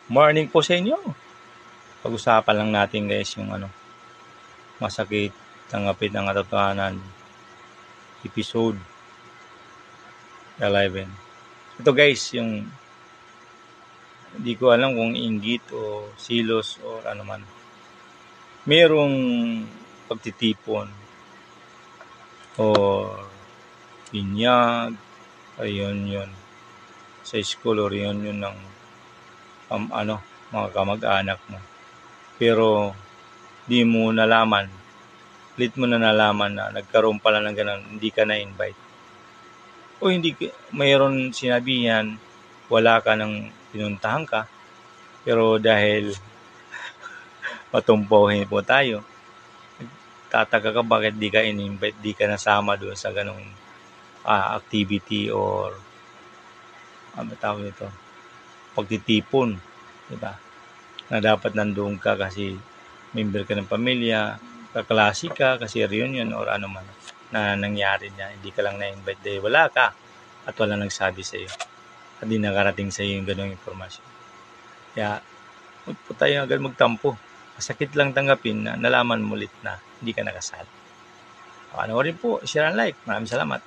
Morning po sa inyo. Pag-usapan lang natin guys yung masakit tanggapin ng katotohanan episode 11. Ito guys, yung hindi ko alam kung inggit o silos o ano man. Merong pagtitipon o binyag, reunion sa school o reunion ng mga kamag-anak mo. Pero di mo nalaman, late mo na nalaman na nagkaroon pala ng ganun, hindi ka na-invite. O hindi, mayroon sinabihan, wala ka nang pinuntahan ka, pero dahil matumpahin po tayo, tataka ka bakit di ka in-invite, di ka nasama doon sa ganung activity or tawag ito, pagtitipon, diba? Na dapat nandoon ka kasi member ka ng pamilya, kaklase ka kasi reunion or ano man na nangyari na hindi ka lang na-invite dahil wala ka at wala nagsabi sa iyo at di nakarating sa iyo yung ganung informasyon. Kaya huwag po tayo agad magtampo. Masakit lang tanggapin na nalaman mo ulit na hindi ka nakasali. Ano rin po, share and like. Maraming salamat.